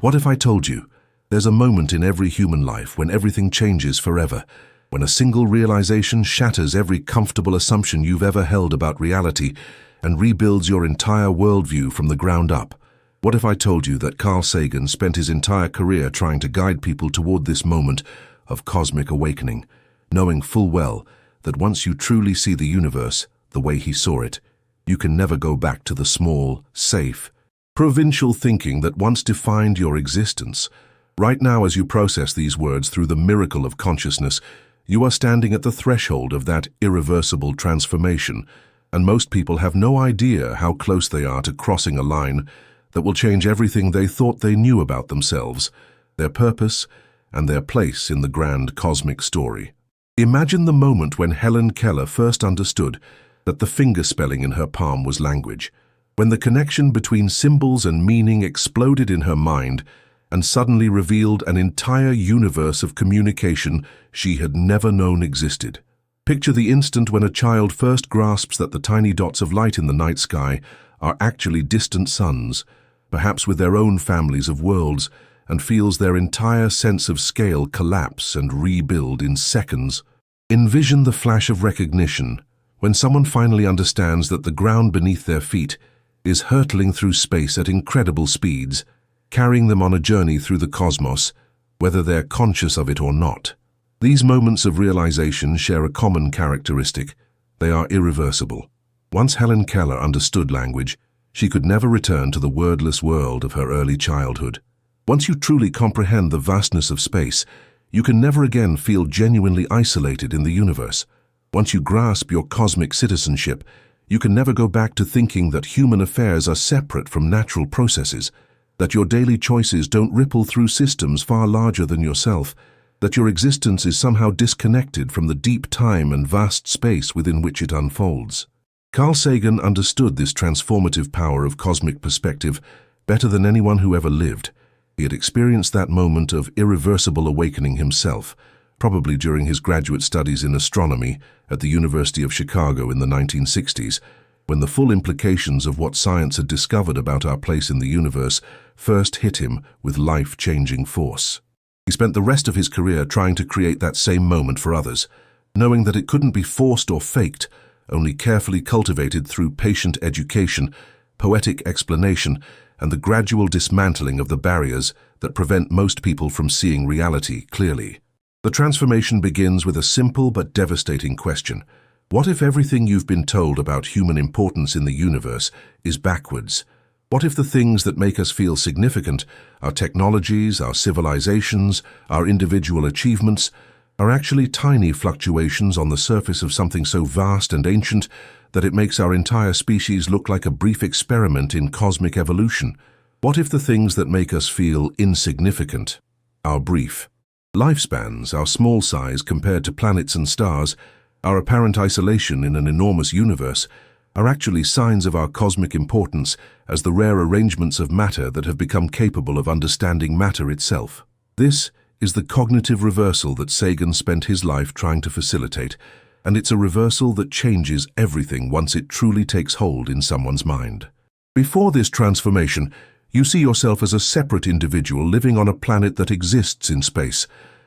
What if I told you, there's a moment in every human life when everything changes forever, when a single realization shatters every comfortable assumption you've ever held about reality and rebuilds your entire worldview from the ground up? What if I told you that Carl Sagan spent his entire career trying to guide people toward this moment of cosmic awakening, knowing full well that once you truly see the universe the way he saw it, you can never go back to the small, safe, provincial thinking that once defined your existence? Right now, as you process these words through the miracle of consciousness, you are standing at the threshold of that irreversible transformation, and most people have no idea how close they are to crossing a line that will change everything they thought they knew about themselves, their purpose, and their place in the grand cosmic story. Imagine the moment when Helen Keller first understood that the fingerspelling in her palm was language, when the connection between symbols and meaning exploded in her mind and suddenly revealed an entire universe of communication she had never known existed. Picture the instant when a child first grasps that the tiny dots of light in the night sky are actually distant suns, perhaps with their own families of worlds, and feels their entire sense of scale collapse and rebuild in seconds. Envision the flash of recognition when someone finally understands that the ground beneath their feet is hurtling through space at incredible speeds, carrying them on a journey through the cosmos, whether they're conscious of it or not. These moments of realization share a common characteristic: they are irreversible. Once Helen Keller understood language, she could never return to the wordless world of her early childhood. Once you truly comprehend the vastness of space, you can never again feel genuinely isolated in the universe. Once you grasp your cosmic citizenship, you can never go back to thinking that human affairs are separate from natural processes, that your daily choices don't ripple through systems far larger than yourself, that your existence is somehow disconnected from the deep time and vast space within which it unfolds. Carl Sagan understood this transformative power of cosmic perspective better than anyone who ever lived. He had experienced that moment of irreversible awakening himself, probably during his graduate studies in astronomy at the University of Chicago in the 1960s, when the full implications of what science had discovered about our place in the universe first hit him with life-changing force. He spent the rest of his career trying to create that same moment for others, knowing that it couldn't be forced or faked, only carefully cultivated through patient education, poetic explanation, and the gradual dismantling of the barriers that prevent most people from seeing reality clearly. The transformation begins with a simple but devastating question. What if everything you've been told about human importance in the universe is backwards? What if the things that make us feel significant, our technologies, our civilizations, our individual achievements, are actually tiny fluctuations on the surface of something so vast and ancient that it makes our entire species look like a brief experiment in cosmic evolution? What if the things that make us feel insignificant, our brief lifespans, our small size compared to planets and stars, our apparent isolation in an enormous universe, are actually signs of our cosmic importance as the rare arrangements of matter that have become capable of understanding matter itself? This is the cognitive reversal that Sagan spent his life trying to facilitate, and it's a reversal that changes everything once it truly takes hold in someone's mind. Before this transformation, you see yourself as a separate individual living on a planet that exists in space,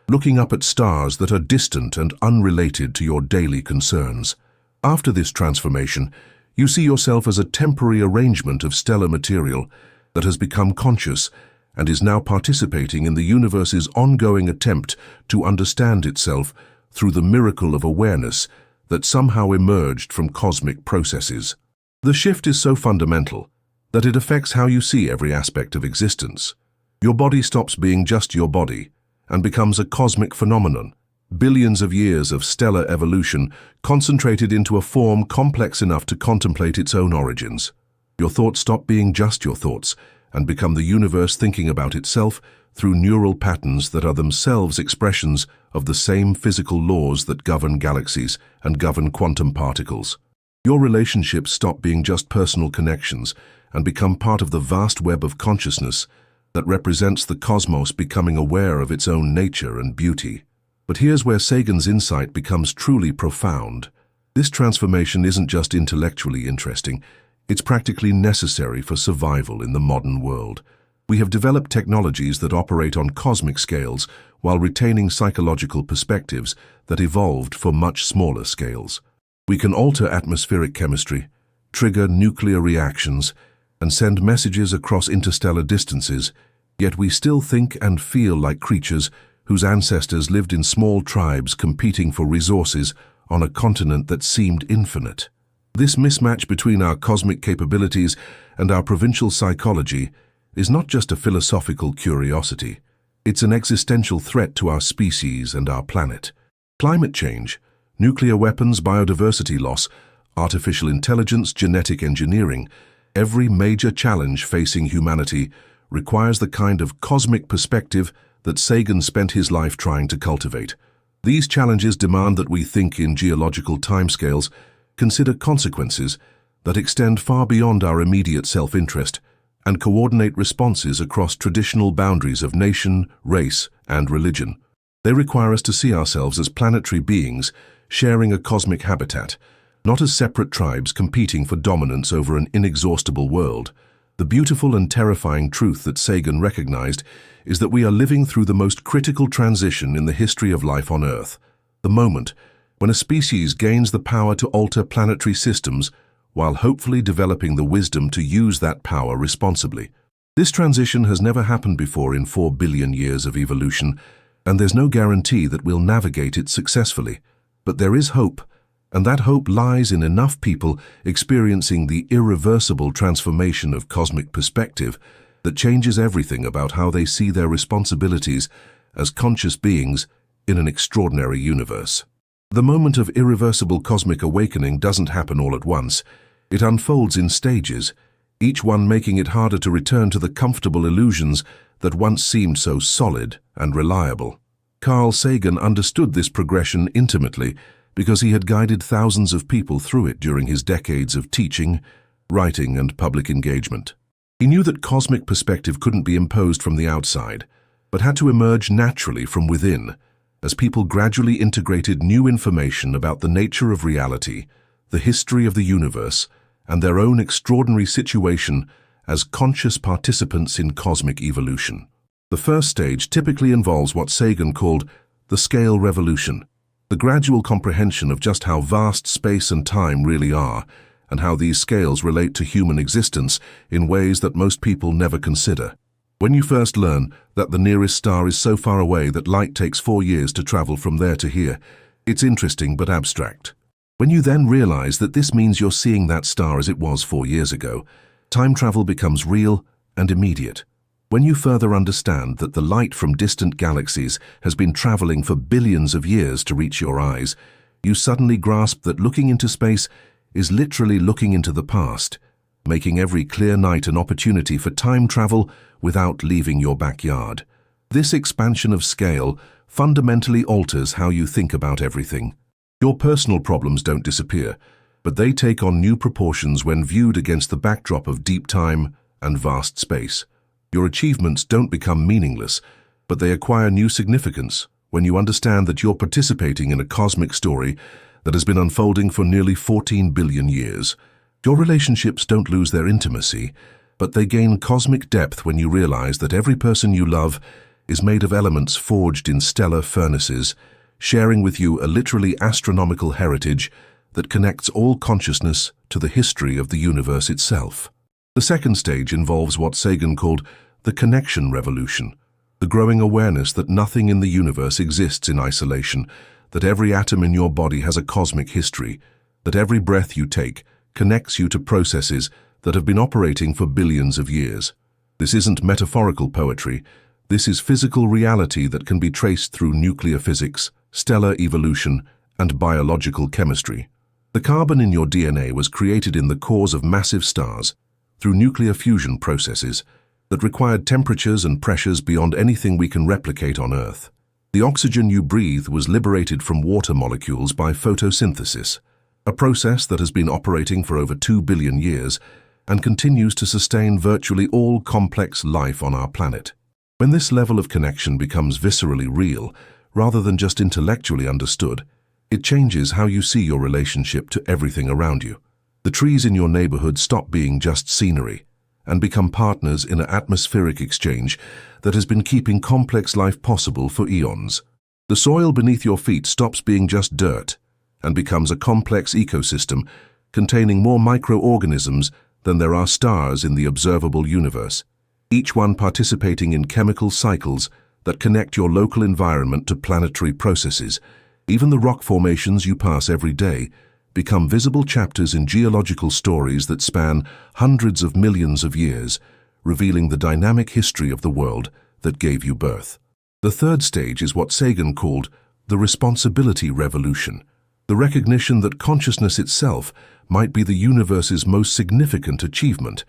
looking up at stars that are distant and unrelated to your daily concerns. After this transformation, you see yourself as a temporary arrangement of stellar material that has become conscious and is now participating in the universe's ongoing attempt to understand itself through the miracle of awareness that somehow emerged from cosmic processes. The shift is so fundamental that it affects how you see every aspect of existence. Your body stops being just your body and becomes a cosmic phenomenon, billions of years of stellar evolution concentrated into a form complex enough to contemplate its own origins. Your thoughts stop being just your thoughts and become the universe thinking about itself through neural patterns that are themselves expressions of the same physical laws that govern galaxies and govern quantum particles. Your relationships stop being just personal connections and become part of the vast web of consciousness that represents the cosmos becoming aware of its own nature and beauty. But here's where Sagan's insight becomes truly profound. This transformation isn't just intellectually interesting, it's practically necessary for survival in the modern world. We have developed technologies that operate on cosmic scales while retaining psychological perspectives that evolved for much smaller scales. We can alter atmospheric chemistry, trigger nuclear reactions, and send messages across interstellar distances, yet we still think and feel like creatures whose ancestors lived in small tribes competing for resources on a continent that seemed infinite. This mismatch between our cosmic capabilities and our provincial psychology is not just a philosophical curiosity. It's an existential threat to our species and our planet. Climate change, nuclear weapons, biodiversity loss, artificial intelligence, genetic engineering, every major challenge facing humanity requires the kind of cosmic perspective that Sagan spent his life trying to cultivate. These challenges demand that we think in geological timescales, consider consequences that extend far beyond our immediate self-interest, and coordinate responses across traditional boundaries of nation, race, and religion. They require us to see ourselves as planetary beings sharing a cosmic habitat, not as separate tribes competing for dominance over an inexhaustible world. The beautiful and terrifying truth that Sagan recognized is that we are living through the most critical transition in the history of life on Earth, the moment when a species gains the power to alter planetary systems while hopefully developing the wisdom to use that power responsibly. This transition has never happened before in 4 billion years of evolution, and there's no guarantee that we'll navigate it successfully. But there is hope, and that hope lies in enough people experiencing the irreversible transformation of cosmic perspective that changes everything about how they see their responsibilities as conscious beings in an extraordinary universe. The moment of irreversible cosmic awakening doesn't happen all at once. It unfolds in stages, each one making it harder to return to the comfortable illusions that once seemed so solid and reliable. Carl Sagan understood this progression intimately because he had guided thousands of people through it during his decades of teaching, writing, and public engagement. He knew that cosmic perspective couldn't be imposed from the outside, but had to emerge naturally from within, as people gradually integrated new information about the nature of reality, the history of the universe, and their own extraordinary situation as conscious participants in cosmic evolution. The first stage typically involves what Sagan called the scale revolution, the gradual comprehension of just how vast space and time really are, and how these scales relate to human existence in ways that most people never consider. When you first learn that the nearest star is so far away that light takes 4 years to travel from there to here, it's interesting but abstract. When you then realize that this means you're seeing that star as it was 4 years ago, time travel becomes real and immediate. When you further understand that the light from distant galaxies has been traveling for billions of years to reach your eyes, you suddenly grasp that looking into space is literally looking into the past, making every clear night an opportunity for time travel without leaving your backyard. This expansion of scale fundamentally alters how you think about everything. Your personal problems don't disappear, but they take on new proportions when viewed against the backdrop of deep time and vast space. Your achievements don't become meaningless, but they acquire new significance when you understand that you're participating in a cosmic story that has been unfolding for nearly 14 billion years. Your relationships don't lose their intimacy, but they gain cosmic depth when you realize that every person you love is made of elements forged in stellar furnaces, sharing with you a literally astronomical heritage that connects all consciousness to the history of the universe itself. The second stage involves what Sagan called the connection revolution, the growing awareness that nothing in the universe exists in isolation, that every atom in your body has a cosmic history, that every breath you take connects you to processes that have been operating for billions of years. This isn't metaphorical poetry. This is physical reality that can be traced through nuclear physics, stellar evolution, and biological chemistry. The carbon in your DNA was created in the cores of massive stars through nuclear fusion processes that required temperatures and pressures beyond anything we can replicate on Earth. The oxygen you breathe was liberated from water molecules by photosynthesis, a process that has been operating for over 2 billion years and continues to sustain virtually all complex life on our planet. When this level of connection becomes viscerally real, rather than just intellectually understood, it changes how you see your relationship to everything around you. The trees in your neighborhood stop being just scenery and become partners in an atmospheric exchange that has been keeping complex life possible for eons. The soil beneath your feet stops being just dirt and becomes a complex ecosystem containing more microorganisms than there are stars in the observable universe, each one participating in chemical cycles that connect your local environment to planetary processes. Even the rock formations you pass every day become visible chapters in geological stories that span hundreds of millions of years, revealing the dynamic history of the world that gave you birth. The third stage is what Sagan called the responsibility revolution, the recognition that consciousness itself might be the universe's most significant achievement,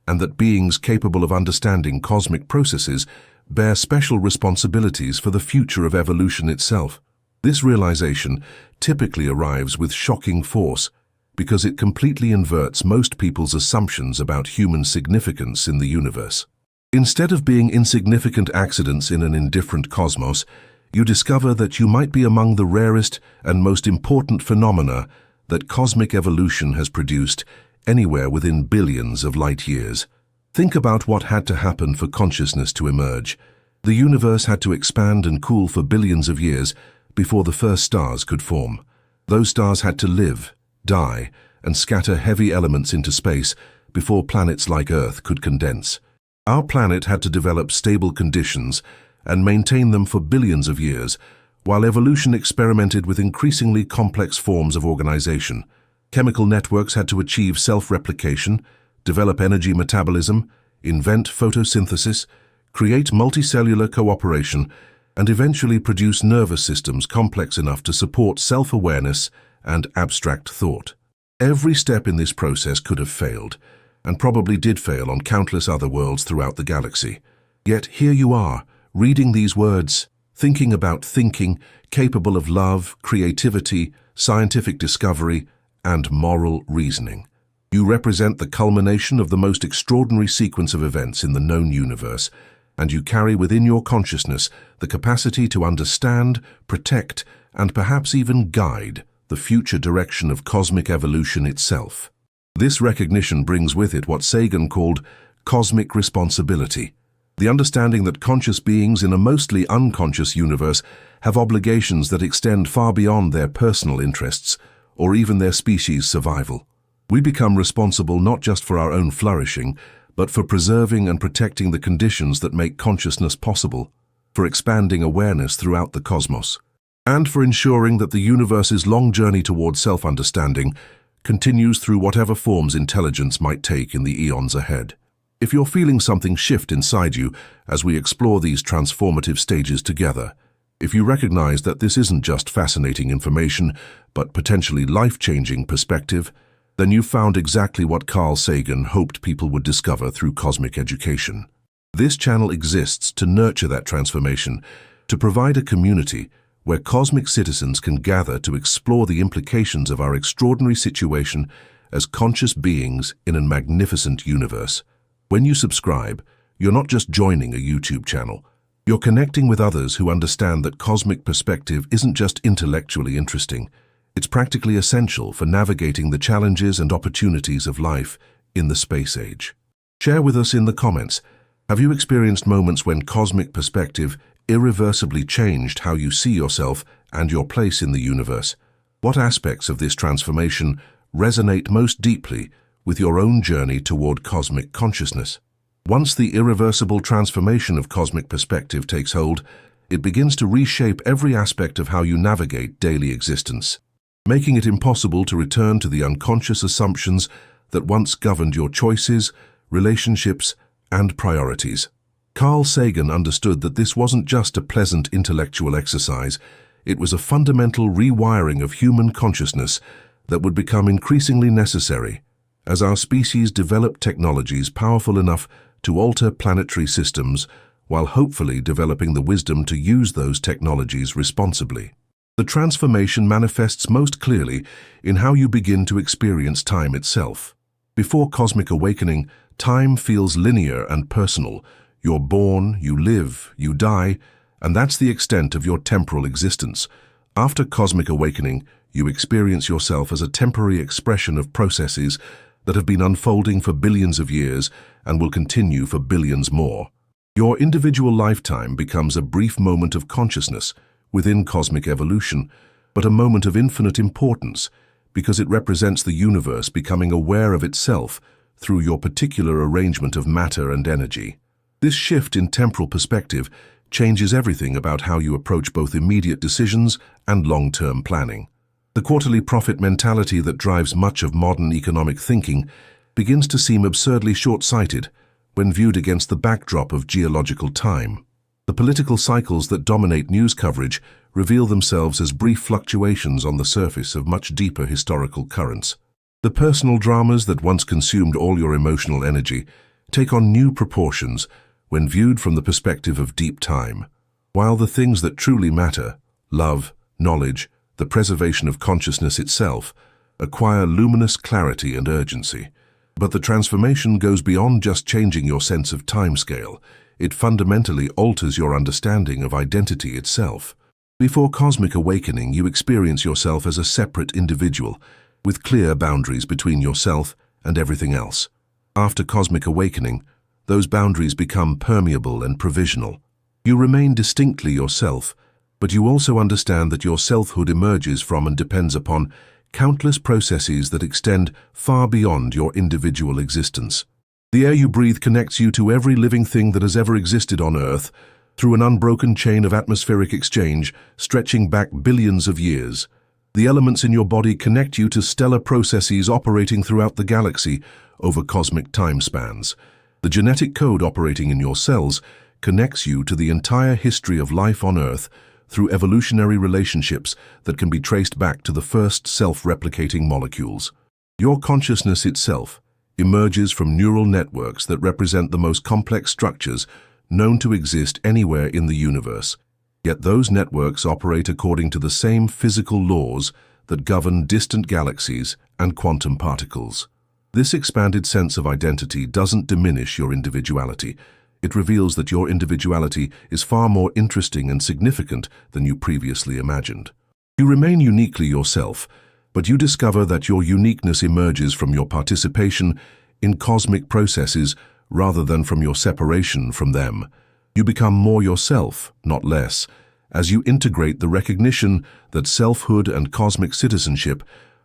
and that beings capable of understanding cosmic processes bear special responsibilities for the future of evolution itself. This realization typically arrives with shocking force because it completely inverts most people's assumptions about human significance in the universe. Instead of being insignificant accidents in an indifferent cosmos, you discover that you might be among the rarest and most important phenomena that cosmic evolution has produced anywhere within billions of light years. Think about what had to happen for consciousness to emerge. The universe had to expand and cool for billions of years before the first stars could form. Those stars had to live, die, and scatter heavy elements into space before planets like Earth could condense. Our planet had to develop stable conditions and maintain them for billions of years, while evolution experimented with increasingly complex forms of organization. Chemical networks had to achieve self-replication, develop energy metabolism, invent photosynthesis, create multicellular cooperation, and eventually produce nervous systems complex enough to support self-awareness and abstract thought. Every step in this process could have failed, and probably did fail on countless other worlds throughout the galaxy. Yet here you are, reading these words, thinking about thinking, capable of love, creativity, scientific discovery, and moral reasoning. You represent the culmination of the most extraordinary sequence of events in the known universe, and you carry within your consciousness the capacity to understand, protect, and perhaps even guide the future direction of cosmic evolution itself. This recognition brings with it what Sagan called cosmic responsibility, the understanding that conscious beings in a mostly unconscious universe have obligations that extend far beyond their personal interests or even their species' survival. We become responsible not just for our own flourishing, but for preserving and protecting the conditions that make consciousness possible, for expanding awareness throughout the cosmos, and for ensuring that the universe's long journey toward self-understanding continues through whatever forms intelligence might take in the eons ahead. If you're feeling something shift inside you as we explore these transformative stages together, if you recognize that this isn't just fascinating information, but potentially life-changing perspective, then you've found exactly what Carl Sagan hoped people would discover through cosmic education. This channel exists to nurture that transformation, to provide a community where cosmic citizens can gather to explore the implications of our extraordinary situation as conscious beings in a magnificent universe. When you subscribe, you're not just joining a YouTube channel. You're connecting with others who understand that cosmic perspective isn't just intellectually interesting. It's practically essential for navigating the challenges and opportunities of life in the space age. Share with us in the comments, have you experienced moments when cosmic perspective irreversibly changed how you see yourself and your place in the universe? What aspects of this transformation resonate most deeply with your own journey toward cosmic consciousness? Once the irreversible transformation of cosmic perspective takes hold, it begins to reshape every aspect of how you navigate daily existence, making it impossible to return to the unconscious assumptions that once governed your choices, relationships, and priorities. Carl Sagan understood that this wasn't just a pleasant intellectual exercise, it was a fundamental rewiring of human consciousness that would become increasingly necessary as our species developed technologies powerful enough to alter planetary systems while hopefully developing the wisdom to use those technologies responsibly. The transformation manifests most clearly in how you begin to experience time itself. Before cosmic awakening, time feels linear and personal. You're born, you live, you die, and that's the extent of your temporal existence. After cosmic awakening, you experience yourself as a temporary expression of processes that have been unfolding for billions of years and will continue for billions more. Your individual lifetime becomes a brief moment of consciousness within cosmic evolution, but a moment of infinite importance because it represents the universe becoming aware of itself through your particular arrangement of matter and energy. This shift in temporal perspective changes everything about how you approach both immediate decisions and long-term planning. The quarterly profit mentality that drives much of modern economic thinking begins to seem absurdly short-sighted when viewed against the backdrop of geological time. The political cycles that dominate news coverage reveal themselves as brief fluctuations on the surface of much deeper historical currents. The personal dramas that once consumed all your emotional energy take on new proportions when viewed from the perspective of deep time, while the things that truly matter, love, knowledge, the preservation of consciousness itself, acquire luminous clarity and urgency. But the transformation goes beyond just changing your sense of timescale. It fundamentally alters your understanding of identity itself. Before cosmic awakening, you experience yourself as a separate individual, with clear boundaries between yourself and everything else. After cosmic awakening, those boundaries become permeable and provisional. You remain distinctly yourself, but you also understand that your selfhood emerges from and depends upon countless processes that extend far beyond your individual existence. The air you breathe connects you to every living thing that has ever existed on Earth through an unbroken chain of atmospheric exchange stretching back billions of years. The elements in your body connect you to stellar processes operating throughout the galaxy over cosmic time spans. The genetic code operating in your cells connects you to the entire history of life on Earth through evolutionary relationships that can be traced back to the first self-replicating molecules. Your consciousness itself emerges from neural networks that represent the most complex structures known to exist anywhere in the universe. Yet those networks operate according to the same physical laws that govern distant galaxies and quantum particles. This expanded sense of identity doesn't diminish your individuality. It reveals that your individuality is far more interesting and significant than you previously imagined. You remain uniquely yourself, but you discover that your uniqueness emerges from your participation in cosmic processes rather than from your separation from them. You become more yourself, not less, as you integrate the recognition that selfhood and cosmic citizenship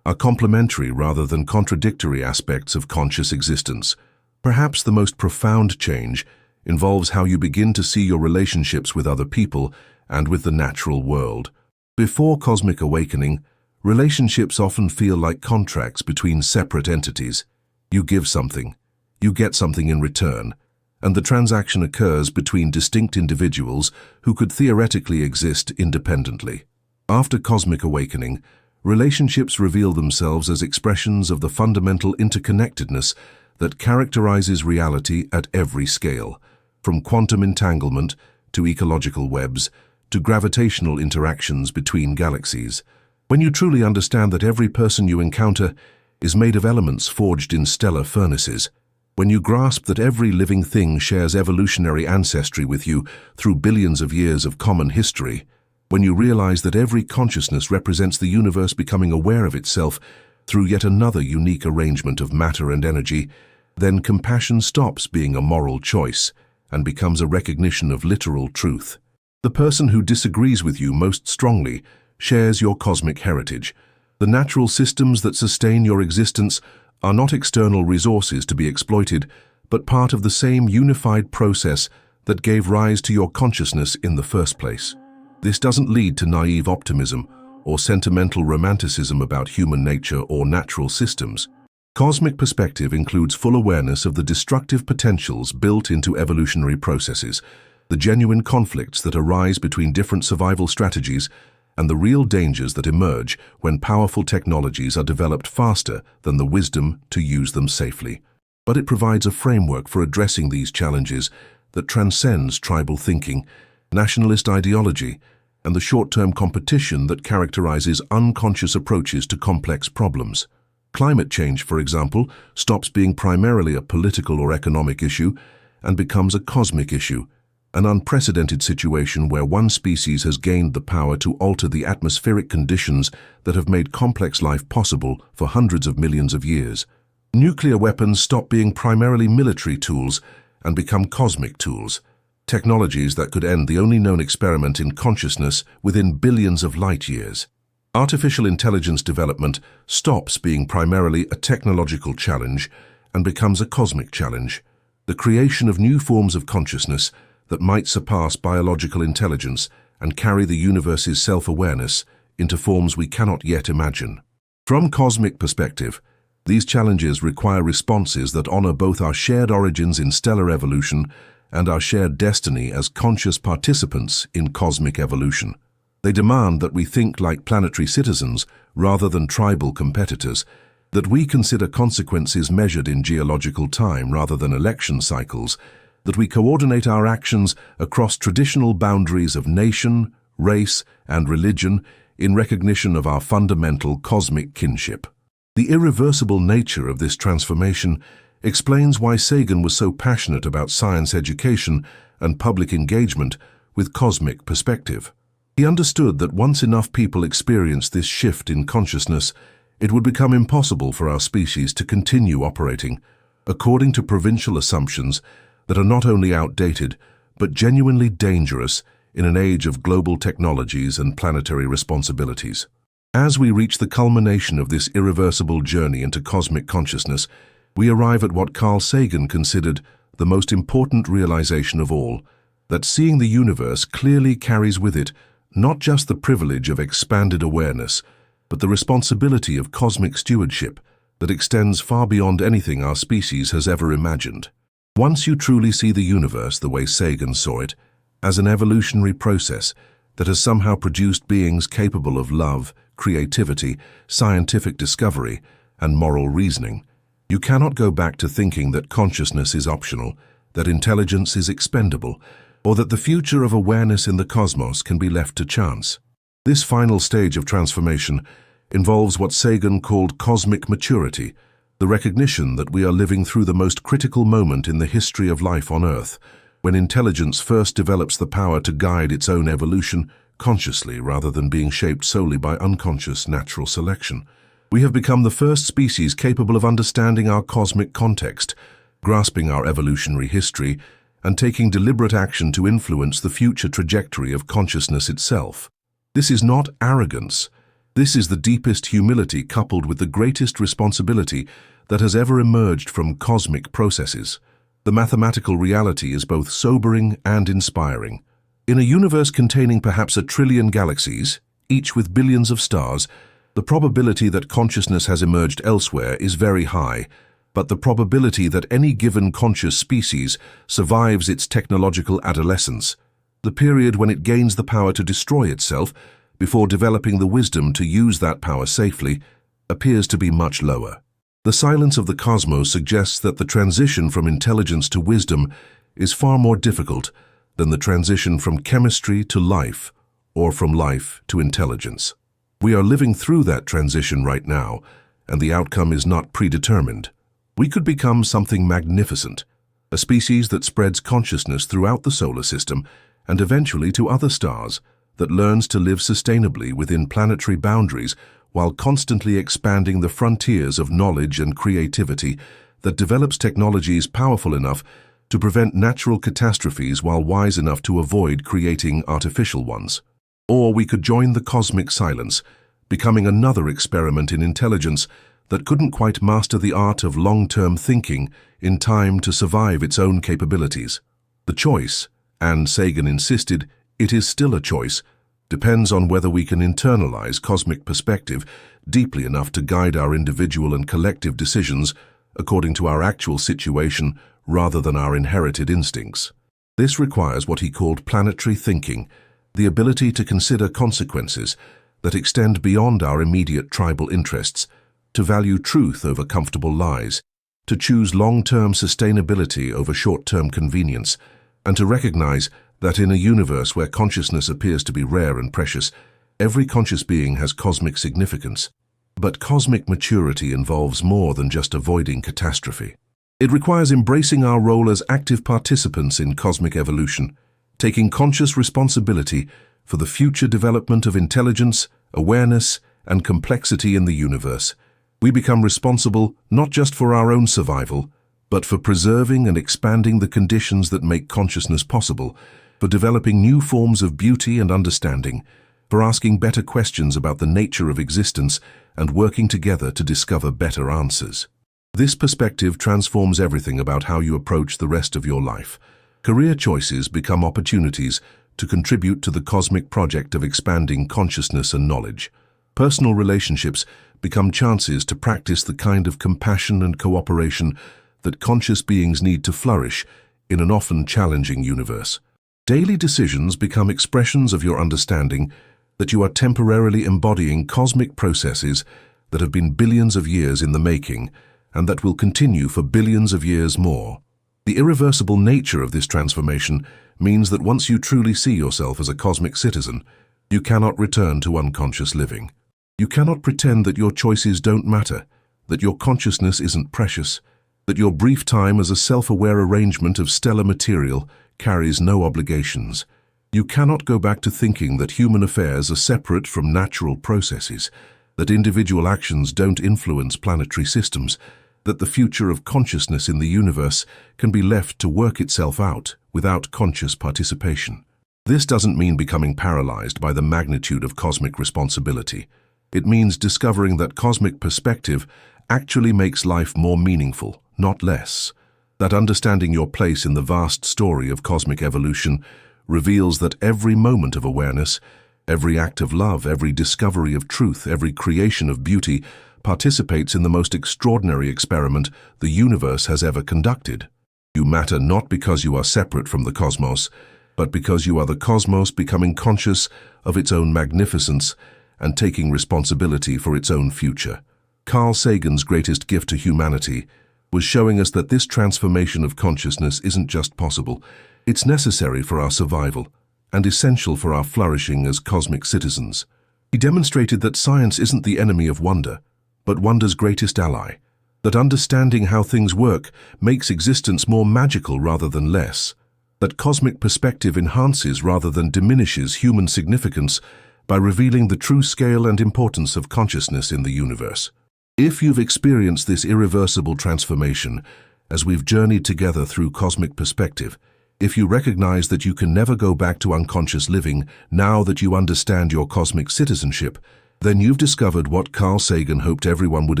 are complementary rather than contradictory aspects of conscious existence. Perhaps the most profound change involves how you begin to see your relationships with other people and with the natural world. Before cosmic awakening, relationships often feel like contracts between separate entities. You give something, you get something in return, and the transaction occurs between distinct individuals who could theoretically exist independently. After cosmic awakening, relationships reveal themselves as expressions of the fundamental interconnectedness that characterizes reality at every scale, from quantum entanglement to ecological webs to gravitational interactions between galaxies. When you truly understand that every person you encounter is made of elements forged in stellar furnaces, when you grasp that every living thing shares evolutionary ancestry with you through billions of years of common history, when you realize that every consciousness represents the universe becoming aware of itself through yet another unique arrangement of matter and energy, then compassion stops being a moral choice and becomes a recognition of literal truth. The person who disagrees with you most strongly shares your cosmic heritage. The natural systems that sustain your existence are not external resources to be exploited, but part of the same unified process that gave rise to your consciousness in the first place. This doesn't lead to naive optimism or sentimental romanticism about human nature or natural systems. Cosmic perspective includes full awareness of the destructive potentials built into evolutionary processes, the genuine conflicts that arise between different survival strategies, and the real dangers that emerge when powerful technologies are developed faster than the wisdom to use them safely. But it provides a framework for addressing these challenges that transcends tribal thinking, nationalist ideology, and the short-term competition that characterizes unconscious approaches to complex problems. Climate change, for example, stops being primarily a political or economic issue and becomes a cosmic issue, an unprecedented situation where one species has gained the power to alter the atmospheric conditions that have made complex life possible for hundreds of millions of years. Nuclear weapons stop being primarily military tools and become cosmic tools, technologies that could end the only known experiment in consciousness within billions of light years. Artificial intelligence development stops being primarily a technological challenge and becomes a cosmic challenge, the creation of new forms of consciousness that might surpass biological intelligence and carry the universe's self-awareness into forms we cannot yet imagine. From cosmic perspective, these challenges require responses that honor both our shared origins in stellar evolution and our shared destiny as conscious participants in cosmic evolution. They demand that we think like planetary citizens rather than tribal competitors, that we consider consequences measured in geological time rather than election cycles, that we coordinate our actions across traditional boundaries of nation, race, and religion in recognition of our fundamental cosmic kinship. The irreversible nature of this transformation explains why Sagan was so passionate about science education and public engagement with cosmic perspective. He understood that once enough people experienced this shift in consciousness, it would become impossible for our species to continue operating according to provincial assumptions that are not only outdated, but genuinely dangerous in an age of global technologies and planetary responsibilities. As we reach the culmination of this irreversible journey into cosmic consciousness, we arrive at what Carl Sagan considered the most important realization of all, that seeing the universe clearly carries with it not just the privilege of expanded awareness, but the responsibility of cosmic stewardship that extends far beyond anything our species has ever imagined. Once you truly see the universe the way Sagan saw it, as an evolutionary process that has somehow produced beings capable of love, creativity, scientific discovery, and moral reasoning, you cannot go back to thinking that consciousness is optional, that intelligence is expendable, or that the future of awareness in the cosmos can be left to chance. This final stage of transformation involves what Sagan called cosmic maturity, the recognition that we are living through the most critical moment in the history of life on Earth, when intelligence first develops the power to guide its own evolution consciously rather than being shaped solely by unconscious natural selection. We have become the first species capable of understanding our cosmic context, grasping our evolutionary history, and taking deliberate action to influence the future trajectory of consciousness itself. This is not arrogance. This is the deepest humility coupled with the greatest responsibility that has ever emerged from cosmic processes. The mathematical reality is both sobering and inspiring. In a universe containing perhaps 1 trillion galaxies, each with billions of stars, the probability that consciousness has emerged elsewhere is very high, but the probability that any given conscious species survives its technological adolescence, the period when it gains the power to destroy itself before developing the wisdom to use that power safely, appears to be much lower. The silence of the cosmos suggests that the transition from intelligence to wisdom is far more difficult than the transition from chemistry to life, or from life to intelligence. We are living through that transition right now, and the outcome is not predetermined. We could become something magnificent, a species that spreads consciousness throughout the solar system and eventually to other stars, that learns to live sustainably within planetary boundaries while constantly expanding the frontiers of knowledge and creativity, that develops technologies powerful enough to prevent natural catastrophes while wise enough to avoid creating artificial ones. Or we could join the cosmic silence, becoming another experiment in intelligence that couldn't quite master the art of long-term thinking in time to survive its own capabilities. The choice, and Sagan insisted, it is still a choice, depends on whether we can internalize cosmic perspective deeply enough to guide our individual and collective decisions according to our actual situation rather than our inherited instincts. This requires what he called planetary thinking, the ability to consider consequences that extend beyond our immediate tribal interests, to value truth over comfortable lies, to choose long-term sustainability over short-term convenience, and to recognize that in a universe where consciousness appears to be rare and precious, every conscious being has cosmic significance. But cosmic maturity involves more than just avoiding catastrophe. It requires embracing our role as active participants in cosmic evolution, taking conscious responsibility for the future development of intelligence, awareness, and complexity in the universe. We become responsible not just for our own survival, but for preserving and expanding the conditions that make consciousness possible, for developing new forms of beauty and understanding, for asking better questions about the nature of existence and working together to discover better answers. This perspective transforms everything about how you approach the rest of your life. Career choices become opportunities to contribute to the cosmic project of expanding consciousness and knowledge. Personal relationships become chances to practice the kind of compassion and cooperation that conscious beings need to flourish in an often challenging universe. Daily decisions become expressions of your understanding that you are temporarily embodying cosmic processes that have been billions of years in the making and that will continue for billions of years more. The irreversible nature of this transformation means that once you truly see yourself as a cosmic citizen, you cannot return to unconscious living. You cannot pretend that your choices don't matter, that your consciousness isn't precious, that your brief time as a self-aware arrangement of stellar material carries no obligations. You cannot go back to thinking that human affairs are separate from natural processes, that individual actions don't influence planetary systems, that the future of consciousness in the universe can be left to work itself out without conscious participation. This doesn't mean becoming paralyzed by the magnitude of cosmic responsibility. It means discovering that cosmic perspective actually makes life more meaningful, not less. That understanding your place in the vast story of cosmic evolution reveals that every moment of awareness, every act of love, every discovery of truth, every creation of beauty participates in the most extraordinary experiment the universe has ever conducted. You matter not because you are separate from the cosmos, but because you are the cosmos becoming conscious of its own magnificence and taking responsibility for its own future. Carl Sagan's greatest gift to humanity was showing us that this transformation of consciousness isn't just possible, it's necessary for our survival and essential for our flourishing as cosmic citizens. He demonstrated that science isn't the enemy of wonder, but wonder's greatest ally, that understanding how things work makes existence more magical rather than less, that cosmic perspective enhances rather than diminishes human significance by revealing the true scale and importance of consciousness in the universe. If you've experienced this irreversible transformation as we've journeyed together through cosmic perspective, if you recognize that you can never go back to unconscious living now that you understand your cosmic citizenship, then you've discovered what Carl Sagan hoped everyone would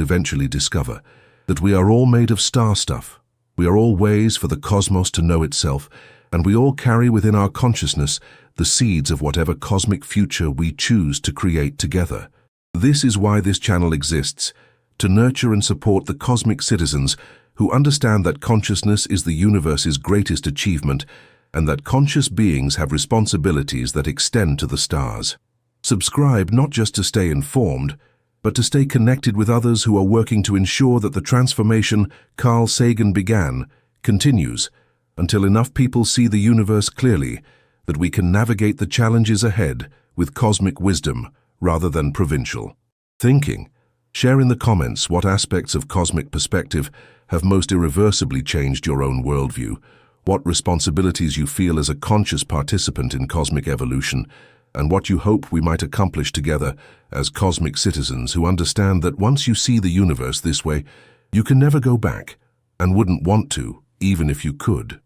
eventually discover, that we are all made of star stuff. We are all ways for the cosmos to know itself, and we all carry within our consciousness the seeds of whatever cosmic future we choose to create together. This is why this channel exists, to nurture and support the cosmic citizens who understand that consciousness is the universe's greatest achievement and that conscious beings have responsibilities that extend to the stars. Subscribe not just to stay informed, but to stay connected with others who are working to ensure that the transformation Carl Sagan began continues until enough people see the universe clearly that we can navigate the challenges ahead with cosmic wisdom rather than provincial thinking. Share in the comments what aspects of cosmic perspective have most irreversibly changed your own worldview, what responsibilities you feel as a conscious participant in cosmic evolution, and what you hope we might accomplish together as cosmic citizens who understand that once you see the universe this way, you can never go back and wouldn't want to, even if you could.